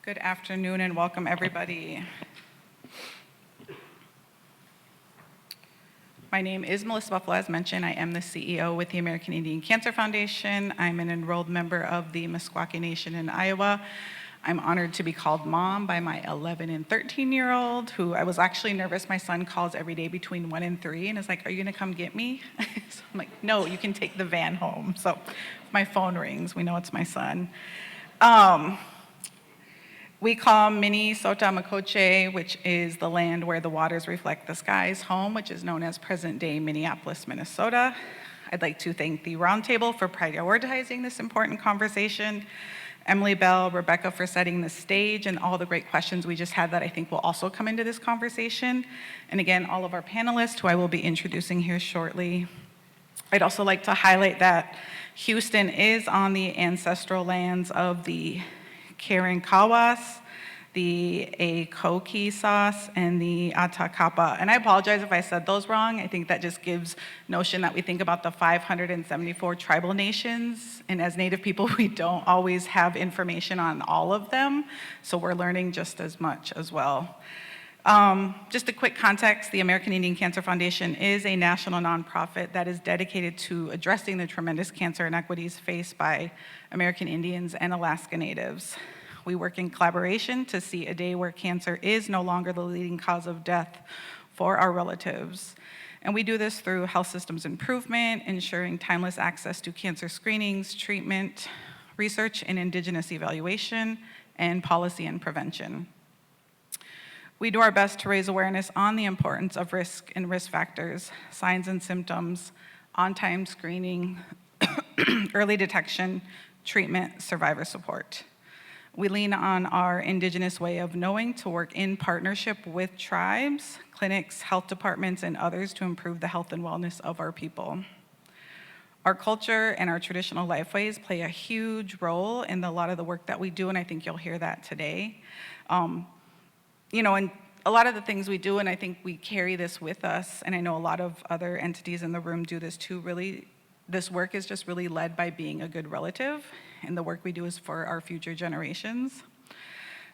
Good afternoon and welcome everybody. My name is Melissa Buffalo. As mentioned, I am the CEO with the American Indian Cancer Foundation. I'm an enrolled member of the Meskwaki Nation in Iowa. I'm honored to be called mom by my 11 and 13-year-old, who I was actually nervous. My son calls every day between 1 and 3 and is like, "Are you gonna come get me?" So I'm like, "No, you can take the van home." So my phone rings, we know it's my son. We call Minnesota Makoche, which is the land where the waters reflect the skies, home, which is known as present-day Minneapolis, Minnesota. I'd like to thank the Roundtable for prioritizing this important conversation, Emily Bell, Rebecca for setting the stage, and all the great questions we just had that I think will also come into this conversation. And again, all of our panelists, who I will be introducing here shortly. I'd also like to highlight that Houston is on the ancestral lands of the Karankawas, the Akokisas, and the Atakapa. And I apologize if I said those wrong. I think that just gives notion that we think about the 574 tribal nations, and as Native people, we don't always have information on all of them, so we're learning just as much as well. Just a quick context, the American Indian Cancer Foundation is a national nonprofit that is dedicated to addressing the tremendous cancer inequities faced by American Indians and Alaska Natives. We work in collaboration to see a day where cancer is no longer the leading cause of death for our relatives. And we do this through health systems improvement, ensuring timeless access to cancer screenings, treatment, research and indigenous evaluation, and policy and prevention. We do our best to raise awareness on the importance of risk and risk factors, signs and symptoms, on-time screening, early detection, treatment, survivor support. We lean on our indigenous way of knowing to work in partnership with tribes, clinics, health departments, and others to improve the health and wellness of our people. Our culture and our traditional lifeways play a huge role in a lot of the work that we do, and I think you'll hear that today. And a lot of the things we do, and I think we carry this with us, and I know a lot of other entities in the room do this too, really, this work is just really led by being a good relative, and the work we do is for our future generations.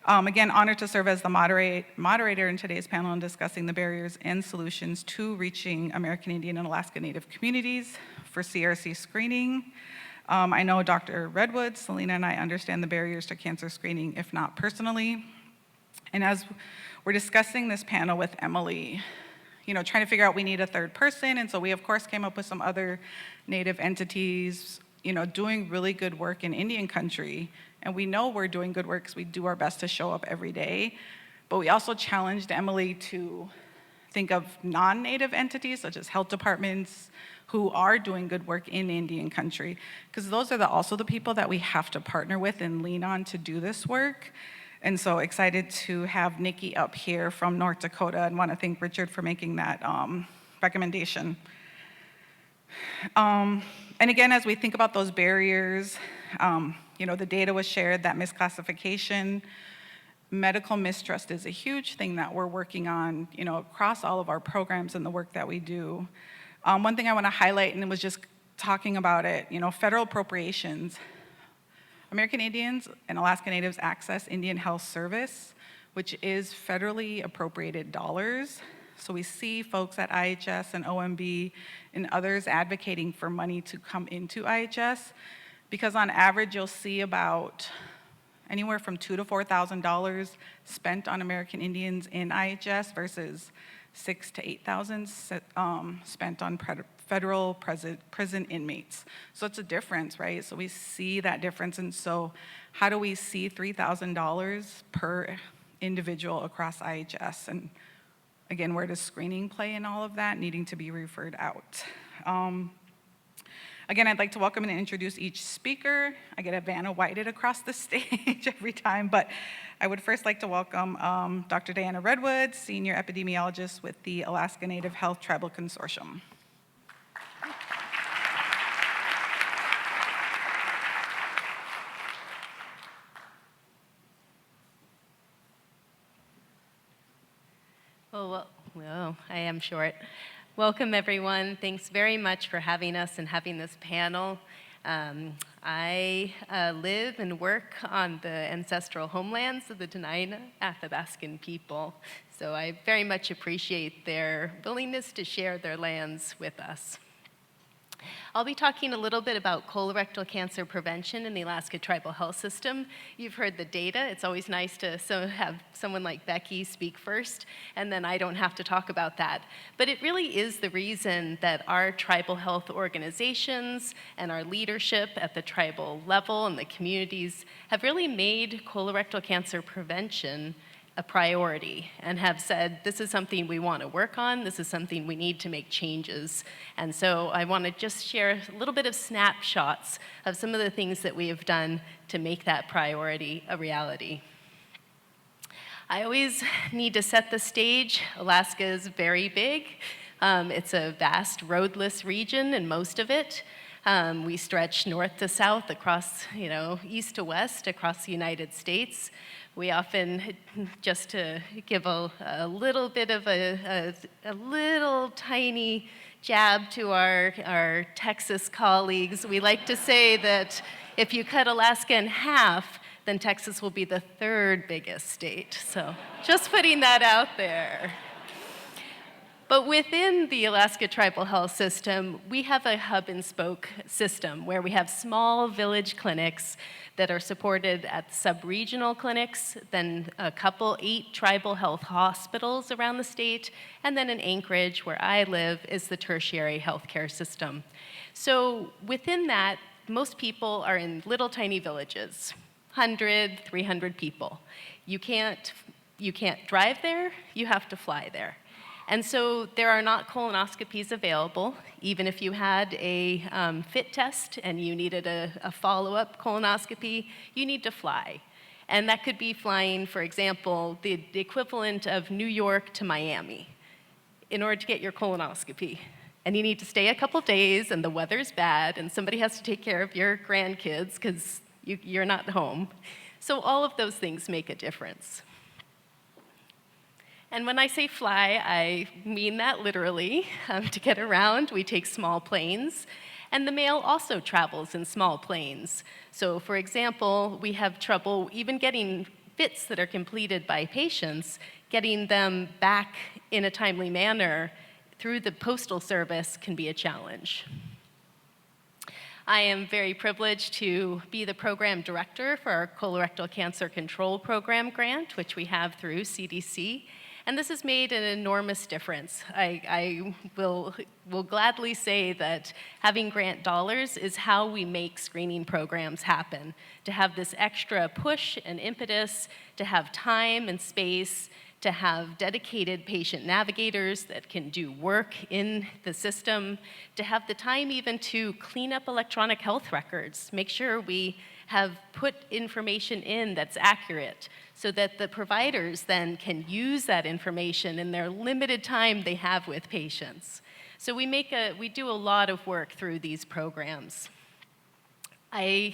Again, honored to serve as the moderator in today's panel and discussing the barriers and solutions to reaching American Indian and Alaska Native communities for CRC screening. I know Dr. Redwood, Celena, and I understand the barriers to cancer screening, if not personally. And as we're discussing this panel with Emily, trying to figure out we need a third person, and so we of course came up with some other Native entities, doing really good work in Indian country. And we know we're doing good work because we do our best to show up every day. But we also challenged Emily to think of non-Native entities, such as health departments, who are doing good work in Indian country, because those are also the people that we have to partner with and lean on to do this work. And so excited to have Nikki up here from North Dakota, and want to thank Richard for making that recommendation. And again, as we think about those barriers, the data was shared that misclassification, medical mistrust is a huge thing that we're working on, across all of our programs and the work that we do. One thing I want to highlight, and it was just talking about it, federal appropriations. American Indians and Alaska Natives access Indian Health Service, which is federally appropriated dollars. So we see folks at IHS and OMB and others advocating for money to come into IHS, because on average you'll see about anywhere from $2,000 to $4,000 spent on American Indians in IHS versus $6,000 to $8,000 spent on federal prison inmates. So it's a difference, right? So we see that difference, and so how do we see $3,000 per individual across IHS? And again, where does screening play in all of that, needing to be referred out? Again, I'd like to welcome and introduce each speaker. I get a Vanna Whited across the stage every time, but I would first like to welcome Dr. Diana Redwood, Senior Epidemiologist with the Alaska Native Health Tribal Consortium. Well, I am short. Welcome, everyone. Thanks very much for having us and having this panel. I live and work on the ancestral homelands of the Dena'ina Athabascan people, so I very much appreciate their willingness to share their lands with us. I'll be talking a little bit about colorectal cancer prevention in the Alaska Tribal Health System. You've heard the data. It's always nice to have someone like Becky speak first, and then I don't have to talk about that. But it really is the reason that our tribal health organizations and our leadership at the tribal level and the communities have really made colorectal cancer prevention a priority and have said, this is something we want to work on, this is something we need to make changes. And so I want to just share a little bit of snapshots of some of the things that we have done to make that priority a reality. I always need to set the stage. Alaska is very big. It's a vast roadless region in most of it. We stretch north to south across, east to west across the United States. We often, just to give a little bit of a little tiny jab to our Texas colleagues, we like to say that if you cut Alaska in half, then Texas will be the third biggest state. So just putting that out there. But within the Alaska Tribal Health System, we have a hub and spoke system where we have small village clinics that are supported at sub-regional clinics, then a couple 8 tribal health hospitals around the state, and then in Anchorage, where I live, is the tertiary healthcare system. So within that, most people are in little tiny villages, 100, 300 people. You can't drive there, you have to fly there. And so there are not colonoscopies available. Even if you had a fit test and you needed a follow-up colonoscopy, you need to fly. And that could be flying, for example, the equivalent of New York to Miami in order to get your colonoscopy. And you need to stay a couple days, and the weather's bad, and somebody has to take care of your grandkids because you're not home. So all of those things make a difference. And when I say fly, I mean that literally. To get around, we take small planes, and the mail also travels in small planes. So for example, we have trouble even getting fits that are completed by patients, getting them back in a timely manner through the postal service can be a challenge. I am very privileged to be the program director for our Colorectal Cancer Control Program grant, which we have through CDC. And this has made an enormous difference. I will gladly say that having grant dollars is how we make screening programs happen. To have this extra push and impetus, to have time and space, to have dedicated patient navigators that can do work in the system, to have the time even to clean up electronic health records, make sure we have put information in that's accurate, so that the providers then can use that information in their limited time they have with patients. So we do a lot of work through these programs. I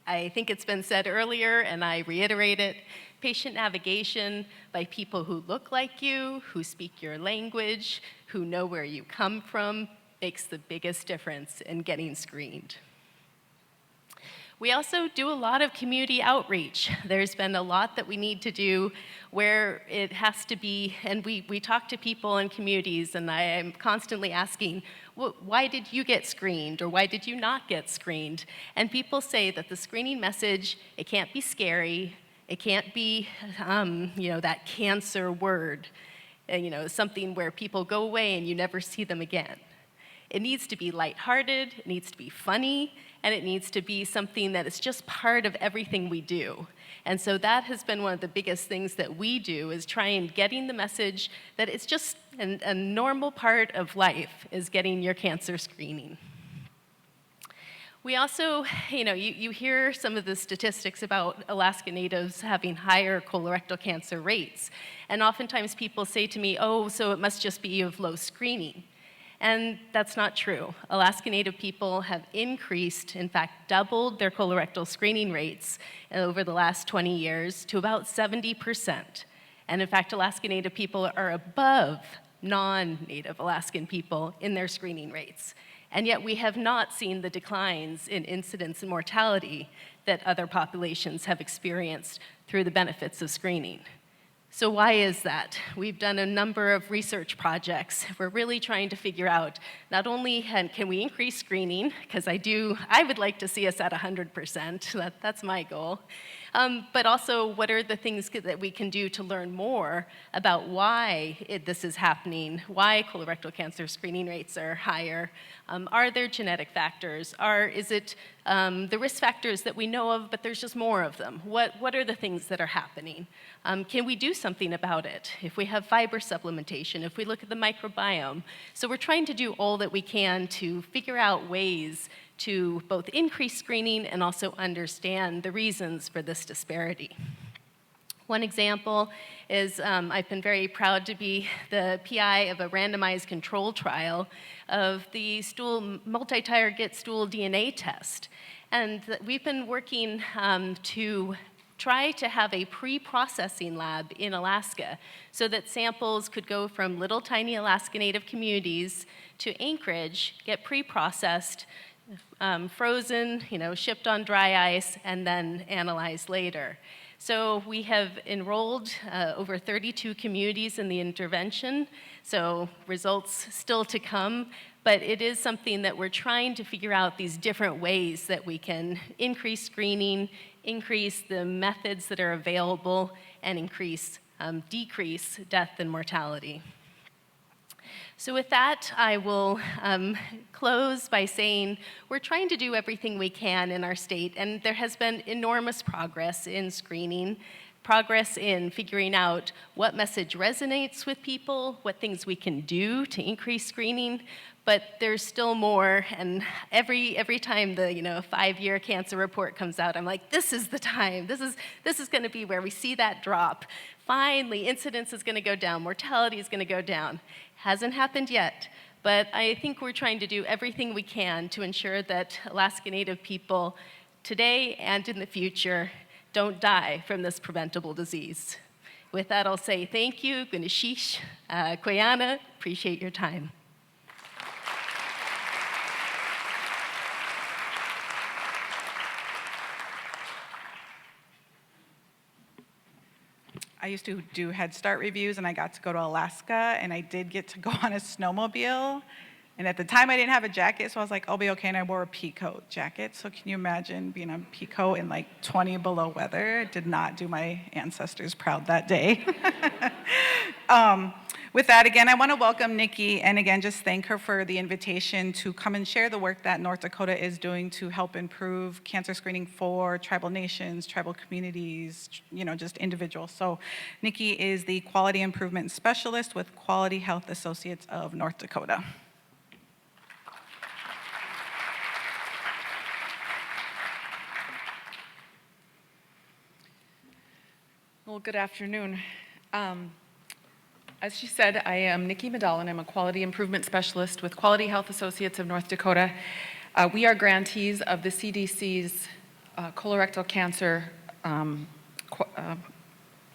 think it's been said earlier, and I reiterate it, patient navigation by people who look like you, who speak your language, who know where you come from, makes the biggest difference in getting screened. We also do a lot of community outreach. There's been a lot that we need to do where it has to be, and we talk to people in communities, and I am constantly asking, why did you get screened, or why did you not get screened? And people say that the screening message, it can't be scary, it can't be, that cancer word, something where people go away and you never see them again. It needs to be lighthearted, it needs to be funny, and it needs to be something that is just part of everything we do. And so that has been one of the biggest things that we do, is try and getting the message that it's just a normal part of life is getting your cancer screening. We also, you hear some of the statistics about Alaska Natives having higher colorectal cancer rates. And oftentimes people say to me, oh, so it must just be you have low screening. And that's not true. Alaska Native people have increased, in fact, doubled their colorectal screening rates over the last 20 years to about 70%. And in fact, Alaska Native people are above non-Native Alaskan people in their screening rates. and yet we have not seen the declines in incidence and mortality that other populations have experienced through the benefits of screening. So why is that? We've done a number of research projects. We're really trying to figure out not only can we increase screening, because I would like to see us at 100%, that's my goal, but also what are the things that we can do to learn more about why this is happening, why colorectal cancer screening rates are higher. Are there genetic factors? Is it the risk factors that we know of, but there's just more of them? What are the things that are happening? Can we do something about it? If we have fiber supplementation, if we look at the microbiome. So we're trying to do all that we can to figure out ways to both increase screening and also understand the reasons for this disparity. One example is I've been very proud to be the PI of a randomized control trial of the multi-target stool DNA test. And we've been working to try to have a pre-processing lab in Alaska so that samples could go from little tiny Alaska Native communities to Anchorage, get pre-processed, frozen, shipped on dry ice, and then analyzed later. So we have enrolled over 32 communities in the intervention, so results still to come, but it is something that we're trying to figure out these different ways that we can increase screening, increase the methods that are available, and decrease death and mortality. So with that, I will close by saying we're trying to do everything we can in our state, and there has been enormous progress in screening, progress in figuring out what message resonates with people, what things we can do to increase screening, but there's still more, and every time the 5-year cancer report comes out, I'm like, this is the time. This is going to be where we see that drop. Finally, incidence is going to go down, mortality is going to go down. Hasn't happened yet, but I think we're trying to do everything we can to ensure that Alaska Native people today and in the future don't die from this preventable disease. With that, I'll say thank you, Gunishish, Koyana, appreciate your time. I used to do Head Start reviews, and I got to go to Alaska, and I did get to go on a snowmobile. And at the time, I didn't have a jacket, so I was like, I'll be okay, and I wore a pea coat jacket. So can you imagine being on pea coat in like 20 below weather? It did not do my ancestors proud that day. With that, again, I want to welcome Nikki, and again, just thank her for the invitation to come and share the work that North Dakota is doing to help improve cancer screening for tribal nations, tribal communities, just individuals. So Nikki is the Quality Improvement Specialist with Quality Health Associates of North Dakota. Well, good afternoon. As she said, I am Nikki Medalen. I'm a Quality Improvement Specialist with Quality Health Associates of North Dakota. We are grantees of the CDC's colorectal cancer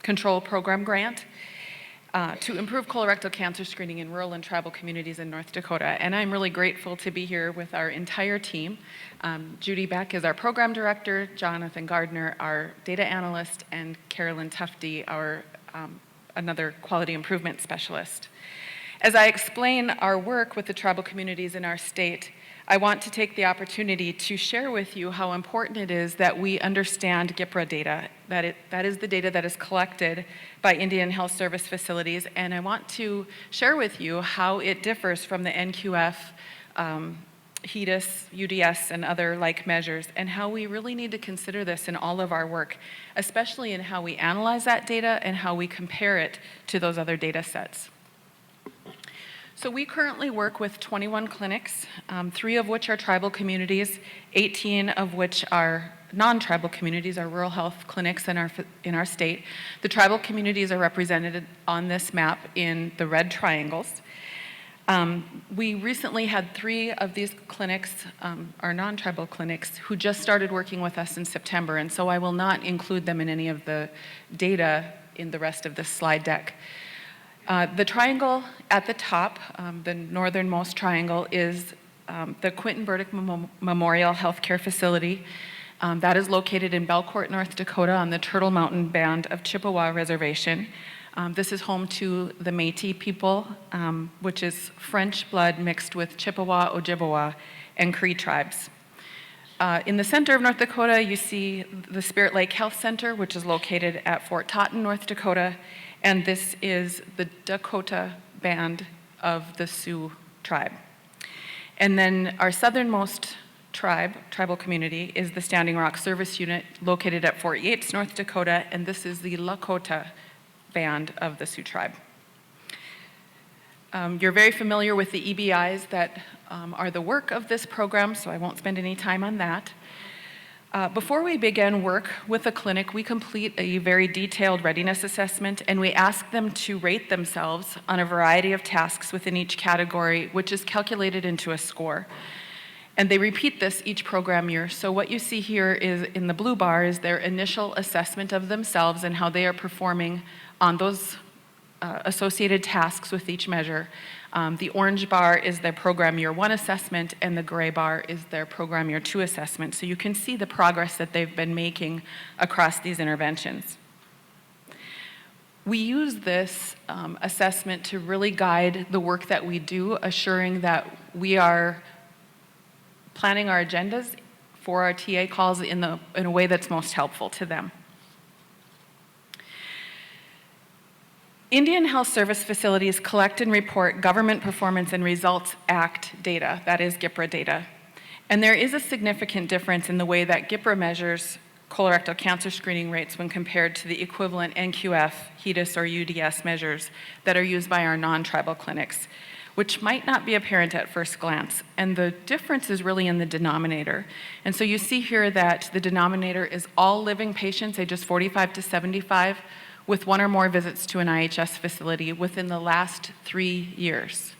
control program grant to improve colorectal cancer screening in rural and tribal communities in North Dakota. And I'm really grateful to be here with our entire team. Judy Beck is our program director, Jonathan Gardner, our data analyst, and Carolyn Tufte, our another quality improvement specialist. As I explain our work with the tribal communities in our state, I want to take the opportunity to share with you how important it is that we understand GIPRA data, that is the data that is collected by Indian Health Service facilities, and I want to share with you how it differs from the NQF, HEDIS, UDS, and other like measures, and how we really need to consider this in all of our work, especially in how we analyze that data and how we compare it to those other data sets. So we currently work with 21 clinics, 3 of which are tribal communities, 18 of which are non-tribal communities, our rural health clinics in our state. The tribal communities are represented on this map in the red triangles. We recently had 3 of these clinics, our non-tribal clinics, who just started working with us in September, and so I will not include them in any of the data in the rest of this slide deck. The triangle at the top, the northernmost triangle, is the Quentin Burdick Memorial Healthcare Facility. That is located in Belcourt, North Dakota on the Turtle Mountain Band of Chippewa Reservation. This is home to the Métis people, which is French blood mixed with Chippewa, Ojibwa, and Cree tribes. In the center of North Dakota, you see the Spirit Lake Health Center, which is located at Fort Totten, North Dakota, and this is the Dakota band of the Sioux tribe. And then our southernmost tribal community is the Standing Rock Service Unit located at Fort Yates, North Dakota, and this is the Lakota band of the Sioux tribe. You're very familiar with the EBIs that are the work of this program, so I won't spend any time on that. Before we begin work with a clinic, we complete a very detailed readiness assessment, and we ask them to rate themselves on a variety of tasks within each category, which is calculated into a score. And they repeat this each program year. So what you see here is in the blue bar is their initial assessment of themselves and how they are performing on those associated tasks with each measure. The orange bar is their program year 1 assessment, and the gray bar is their program year 2 assessment. So you can see the progress that they've been making across these interventions. We use this assessment to really guide the work that we do, assuring that we are planning our agendas for our TA calls in a way that's most helpful to them. Indian Health Service facilities collect and report Government Performance and Results Act data, that is GPRA data. And there is a significant difference in the way that GPRA measures colorectal cancer screening rates when compared to the equivalent NQF, HEDIS, or UDS measures that are used by our non-tribal clinics, which might not be apparent at first glance. And the difference is really in the denominator. And so you see here that the denominator is all living patients ages 45 to 75 with 1 or more visits to an IHS facility within the last 3 years.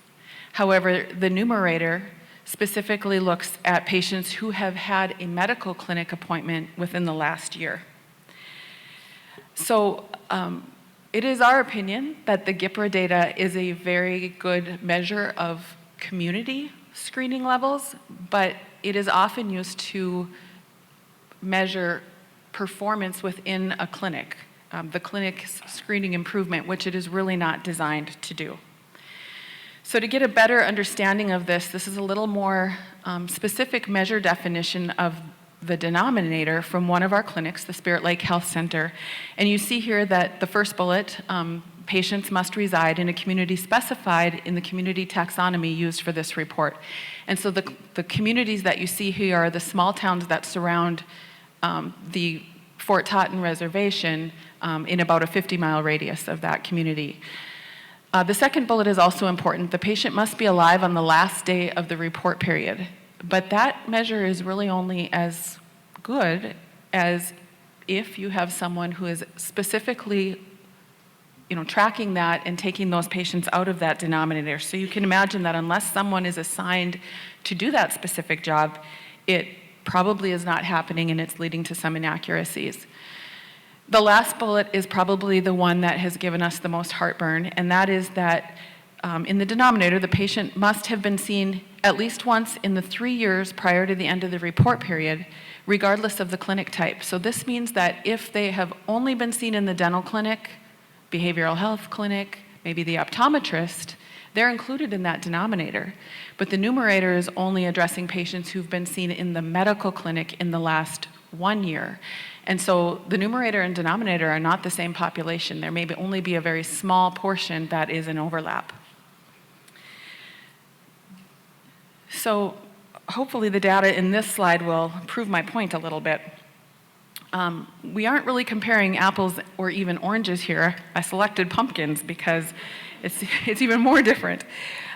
However, the numerator specifically looks at patients who have had a medical clinic appointment within the last year. So it is our opinion that the GPRA data is a very good measure of community screening levels, but it is often used to measure performance within a clinic. The clinic's screening improvement, which it is really not designed to do. So to get a better understanding of this, this is a little more specific measure definition of the denominator from one of our clinics, the Spirit Lake Health Center. And you see here that the first bullet, patients must reside in a community specified in the community taxonomy used for this report. And so the communities that you see here are the small towns that surround the Fort Totten Reservation in about a 50-mile radius of that community. The second bullet is also important. The patient must be alive on the last day of the report period. But that measure is really only as good as if you have someone who is specifically tracking that and taking those patients out of that denominator. So you can imagine that unless someone is assigned to do that specific job, it probably is not happening and it's leading to some inaccuracies. The last bullet is probably the one that has given us the most heartburn, and that is that in the denominator, the patient must have been seen at least once in the 3 years prior to the end of the report period, regardless of the clinic type. So this means that if they have only been seen in the dental clinic, behavioral health clinic, maybe the optometrist, they're included in that denominator. But the numerator is only addressing patients who've been seen in the medical clinic in the last 1 year. And so the numerator and denominator are not the same population. There may only be a very small portion that is an overlap. So hopefully the data in this slide will prove my point a little bit. We aren't really comparing apples or even oranges here. I selected pumpkins because it's even more different.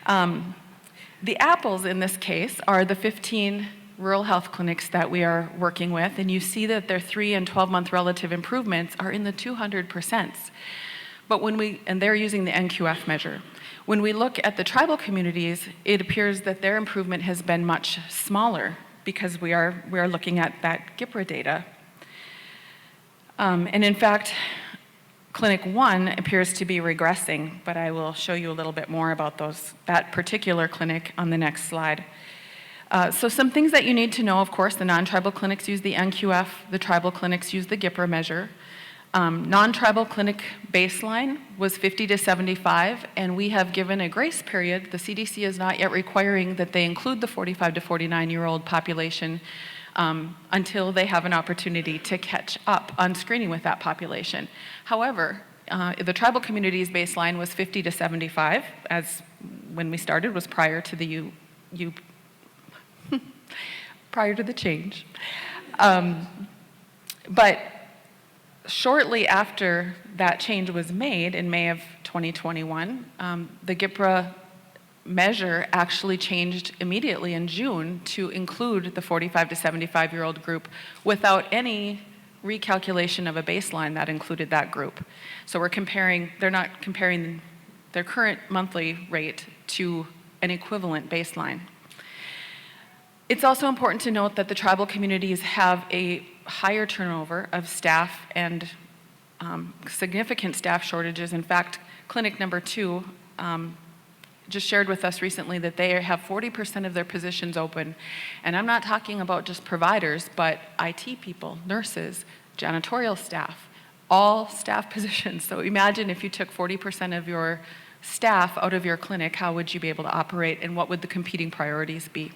The apples in this case are the 15 rural health clinics that we are working with, and you see that their 3 and 12-month relative improvements are in the 200%. But and they're using the NQF measure. When we look at the tribal communities, it appears that their improvement has been much smaller because we are looking at that GPRA data. And in fact, Clinic 1 appears to be regressing, but I will show you a little bit more about that particular clinic on the next slide. So some things that you need to know, of course, the non-tribal clinics use the NQF, the tribal clinics use the GIPRA measure. Non-tribal clinic baseline was 50 to 75, and we have given a grace period. The CDC is not yet requiring that they include the 45 to 49-year-old population until they have an opportunity to catch up on screening with that population. However, the tribal community's baseline was 50 to 75, as when we started was prior to the prior to the change. But shortly after that change was made in May of 2021, the GIPRA measure actually changed immediately in June to include the 45 to 75-year-old group without any recalculation of a baseline that included that group. So they're not comparing their current monthly rate to an equivalent baseline. It's also important to note that the tribal communities have a higher turnover of staff and significant staff shortages. In fact, clinic number 2 just shared with us recently that they have 40% of their positions open. And I'm not talking about just providers, but IT people, nurses, janitorial staff, all staff positions. So imagine if you took 40% of your staff out of your clinic, how would you be able to operate and what would the competing priorities be?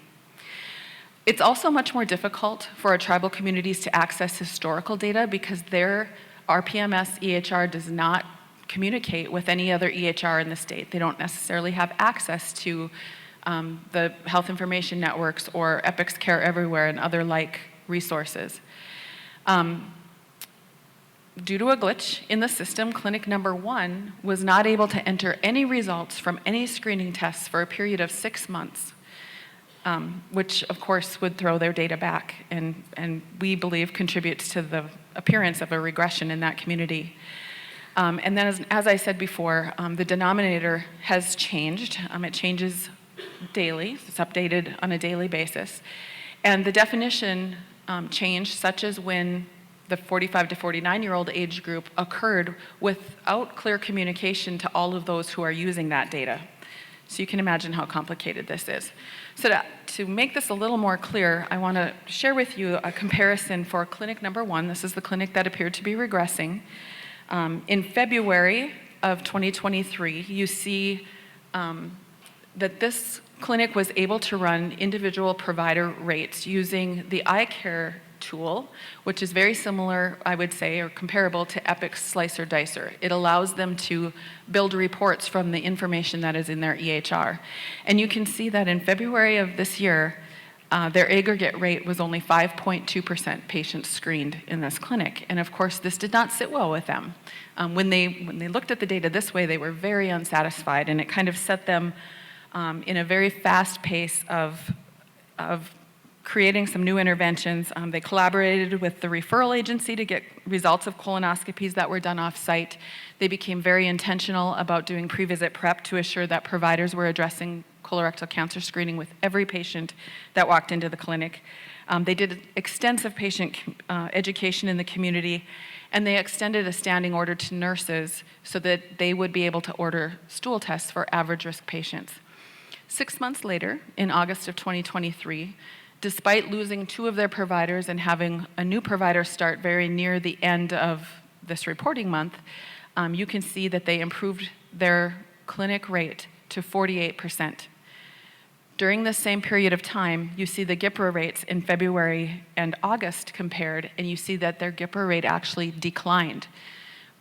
It's also much more difficult for our tribal communities to access historical data because their RPMS EHR does not communicate with any other EHR in the state. They don't necessarily have access to the health information networks or Epic's Care Everywhere and other like resources. Due to a glitch in the system, clinic number 1 was not able to enter any results from any screening tests for a period of 6 months. Which of course would throw their data back and we believe contributes to the appearance of a regression in that community. And then as I said before, the denominator has changed. It changes daily. It's updated on a daily basis. And the definition changed, such as when the 45 to 49-year-old age group occurred without clear communication to all of those who are using that data. So you can imagine how complicated this is. So to make this a little more clear, I want to share with you a comparison for clinic number 1. This is the clinic that appeared to be regressing. In February of 2023, you see that this clinic was able to run individual provider rates using the iCare tool, which is very similar, I would say, or comparable to Epic's Slicer Dicer. It allows them to build reports from the information that is in their EHR. And you can see that in February of this year, their aggregate rate was only 5.2% patients screened in this clinic. And of course, this did not sit well with them. When they looked at the data this way, they were very unsatisfied, and it kind of set them in a very fast pace of creating some new interventions. They collaborated with the referral agency to get results of colonoscopies that were done off-site. They became very intentional about doing pre-visit prep to assure that providers were addressing colorectal cancer screening with every patient that walked into the clinic. They did extensive patient education in the community, and they extended a standing order to nurses so that they would be able to order stool tests for average risk patients. 6 months later, in August of 2023, despite losing 2 of their providers and having a new provider start very near the end of this reporting month, you can see that they improved their clinic rate to 48%. During this same period of time, you see the GIPRA rates in February and August compared, and you see that their GIPRA rate actually declined.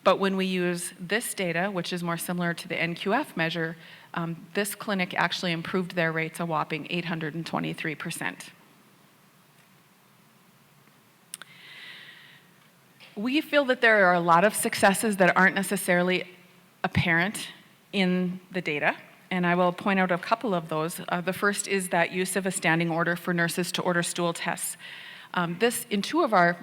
But when we use this data, which is more similar to the NQF measure, this clinic actually improved their rates a whopping 823%. We feel that there are a lot of successes that aren't necessarily apparent in the data, and I will point out a couple of those. The first is that use of a standing order for nurses to order stool tests. This, in 2 of our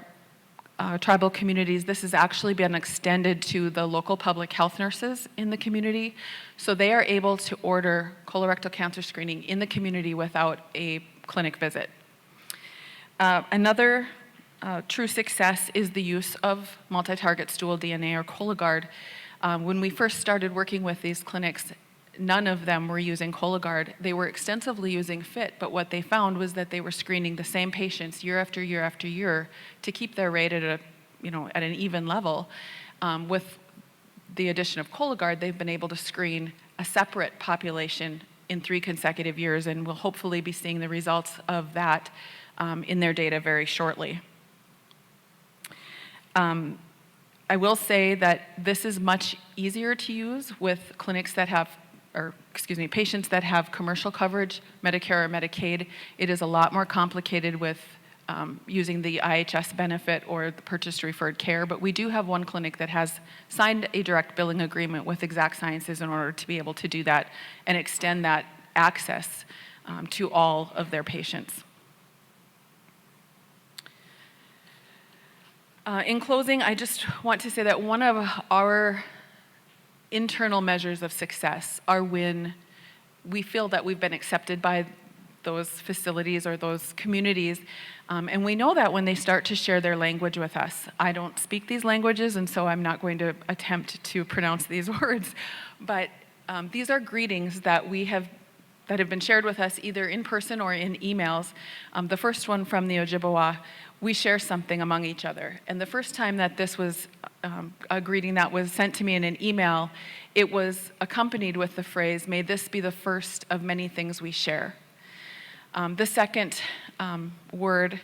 tribal communities, this has actually been extended to the local public health nurses in the community, so they are able to order colorectal cancer screening in the community without a clinic visit. Another true success is the use of multi-target stool DNA or Cologuard. When we first started working with these clinics, none of them were using Cologuard. They were extensively using FIT, but what they found was that they were screening the same patients year after year after year to keep their rate at at an even level. With the addition of Cologuard, they've been able to screen a separate population in 3 consecutive years, and we'll hopefully be seeing the results of that in their data very shortly. I will say that this is much easier to use with clinics that have, patients that have commercial coverage, Medicare or Medicaid. It is a lot more complicated with using the IHS benefit or the purchased referred care, but we do have one clinic that has signed a direct billing agreement with Exact Sciences in order to be able to do that and extend that access to all of their patients. In closing, I just want to say that one of our internal measures of success are when we feel that we've been accepted by those facilities or those communities, and we know that when they start to share their language with us. I don't speak these languages, and so I'm not going to attempt to pronounce these words, but these are greetings that have been shared with us either in person or in emails. The first one from the Ojibwa, we share something among each other. And the first time that this was a greeting that was sent to me in an email, it was accompanied with the phrase, "May this be the first of many things we share." The second word,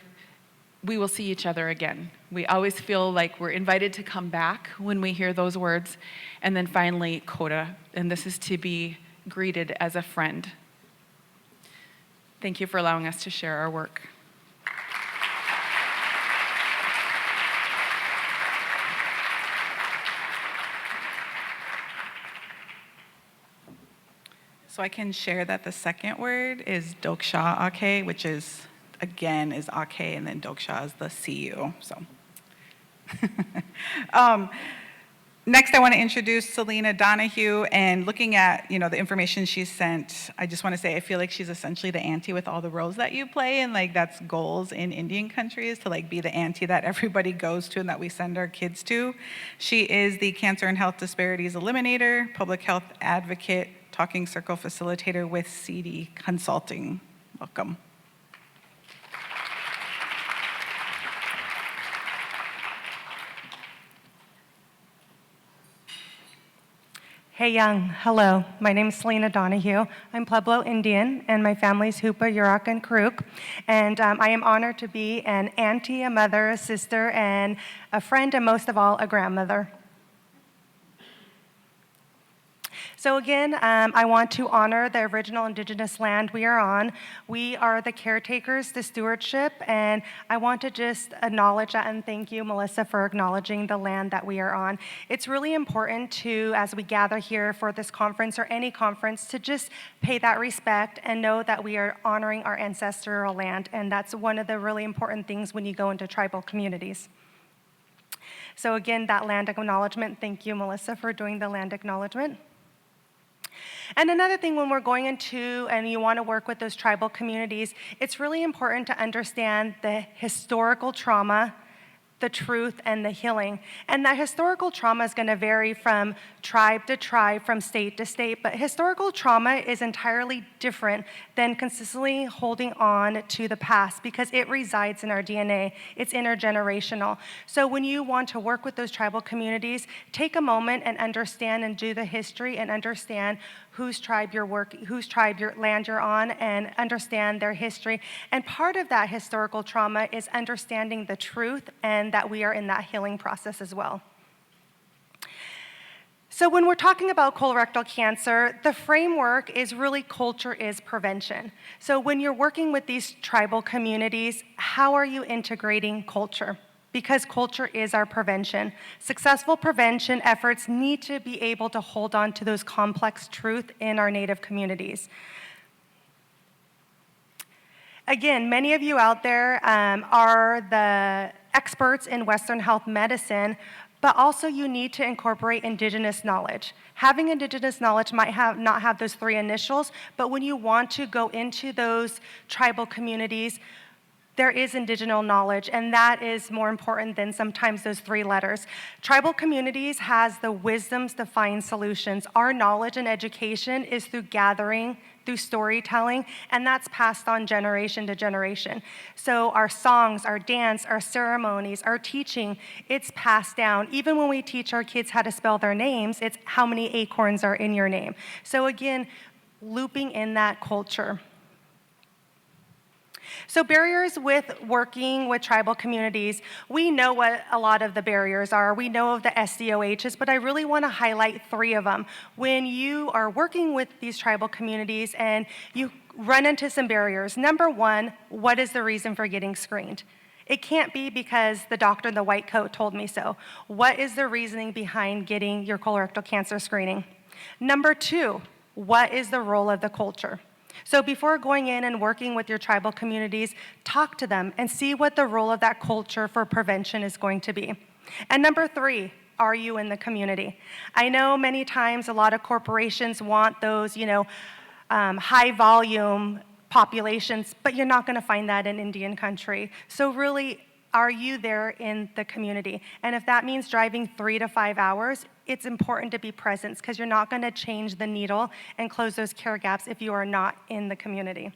"We will see each other again." We always feel like we're invited to come back when we hear those words. And then finally, "Coda," and this is to be greeted as a friend. Thank you for allowing us to share our work. So I can share that the second word is Doksha Ake, which is, again, is Ake, and then Doksha is the CU, so. Next, I want to introduce Celena Donahue, and looking at, the information she sent, I just want to say I feel like she's essentially the auntie with all the roles that you play, and that's goals in Indian countries to be the auntie that everybody goes to and that we send our kids to. She is the Cancer and Health Disparities Eliminator, Public Health Advocate, Talking Circle Facilitator with CD Consulting. Welcome. Hey Young, hello. My name is Celena Donahue. I'm Pueblo Indian, and my family's Hupa, Yurok, and Karuk. And I am honored to be an auntie, a mother, a sister, and a friend, and most of all, a grandmother. So again, I want to honor the original indigenous land we are on. We are the caretakers, the stewardship, and I want to just acknowledge that and thank you, Melissa, for acknowledging the land that we are on. It's really important to, as we gather here for this conference or any conference, to just pay that respect and know that we are honoring our ancestral land, and that's one of the really important things when you go into tribal communities. So again, that land acknowledgement, thank you, Melissa, for doing the land acknowledgement. And another thing, when we're going into and you want to work with those tribal communities, it's really important to understand the historical trauma, the truth, and the healing. And that historical trauma is going to vary from tribe to tribe, from state to state, but historical trauma is entirely different than consistently holding on to the past because it resides in our DNA. It's intergenerational. So when you want to work with those tribal communities, take a moment and understand and do the history and understand whose tribe your land you're on, and understand their history. And part of that historical trauma is understanding the truth and that we are in that healing process as well. So when we're talking about colorectal cancer, the framework is really culture is prevention. So when you're working with these tribal communities, how are you integrating culture? Because culture is our prevention. Successful prevention efforts need to be able to hold on to those complex truths in our Native communities. Again, many of you out there are the experts in Western health medicine, but also you need to incorporate indigenous knowledge. Having indigenous knowledge might not have those 3 initials, but when you want to go into those tribal communities, There is indigenous knowledge, and that is more important than sometimes those 3 letters. Tribal communities has the wisdoms to find solutions. Our knowledge and education is through gathering, through storytelling, and that's passed on generation to generation. So our songs, our dance, our ceremonies, our teaching, it's passed down. Even when we teach our kids how to spell their names, it's how many acorns are in your name. So again, looping in that culture. So barriers with working with tribal communities, we know what a lot of the barriers are. We know of the SDOHs, but I really want to highlight 3 of them. When you are working with these tribal communities and you run into some barriers, number 1, what is the reason for getting screened? It can't be because the doctor in the white coat told me so. What is the reasoning behind getting your colorectal cancer screening? Number 2, what is the role of the culture? So before going in and working with your tribal communities, talk to them and see what the role of that culture for prevention is going to be. And number 3, are you in the community? I know many times a lot of corporations want those, high volume populations, but you're not going to find that in Indian country. So really, are you there in the community? And if that means driving 3 to 5 hours, it's important to be present because you're not going to change the needle and close those care gaps if you are not in the community.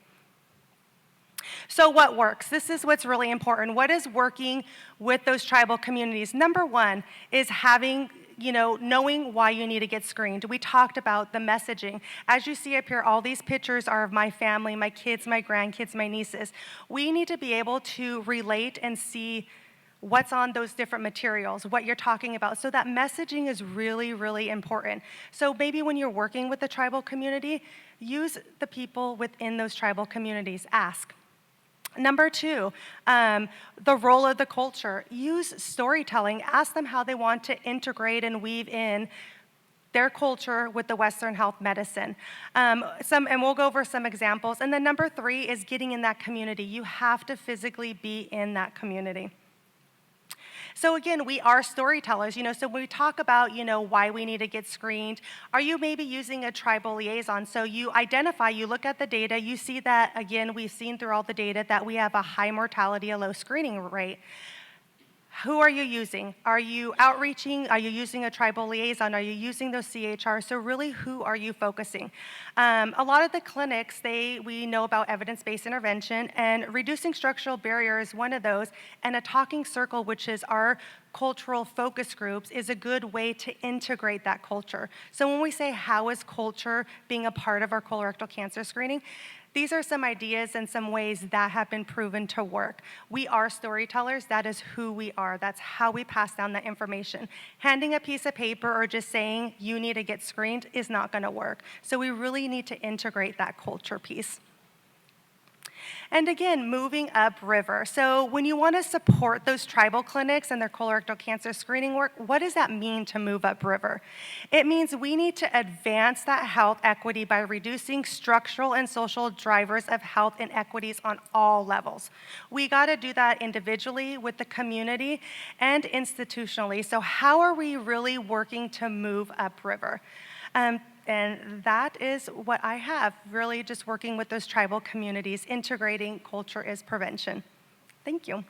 So what works? This is what's really important. What is working with those tribal communities? Number 1 is having, knowing why you need to get screened. We talked about the messaging. As you see up here, all these pictures are of my family, my kids, my grandkids, my nieces. We need to be able to relate and see what's on those different materials, what you're talking about. So that messaging is really, really important. So maybe when you're working with the tribal community, use the people within those tribal communities. Ask. Number 2, the role of the culture. Use storytelling. Ask them how they want to integrate and weave in their culture with the Western health medicine. And we'll go over some examples. And then number 3 is getting in that community. You have to physically be in that community. So again, we are storytellers, so when we talk about, why we need to get screened, are you maybe using a tribal liaison? So you identify, you look at the data, you see that, again, we've seen through all the data that we have a high mortality, a low screening rate. Who are you using? Are you outreaching? Are you using a tribal liaison? Are you using those CHRs? So really, who are you focusing? A lot of the clinics, we know about evidence-based intervention, and reducing structural barrier is one of those, and a talking circle, which is our cultural focus groups, is a good way to integrate that culture. So when we say, how is culture being a part of our colorectal cancer screening? These are some ideas and some ways that have been proven to work. We are storytellers. That is who we are. That's how we pass down that information. Handing a piece of paper or just saying you need to get screened is not going to work. So we really need to integrate that culture piece. And again, moving upriver. So when you want to support those tribal clinics and their colorectal cancer screening work, what does that mean to move upriver? It means we need to advance that health equity by reducing structural and social drivers of health inequities on all levels. We got to do that individually with the community and institutionally. So how are we really working to move upriver? And that is what I have, really just working with those tribal communities, integrating culture is prevention. Thank you.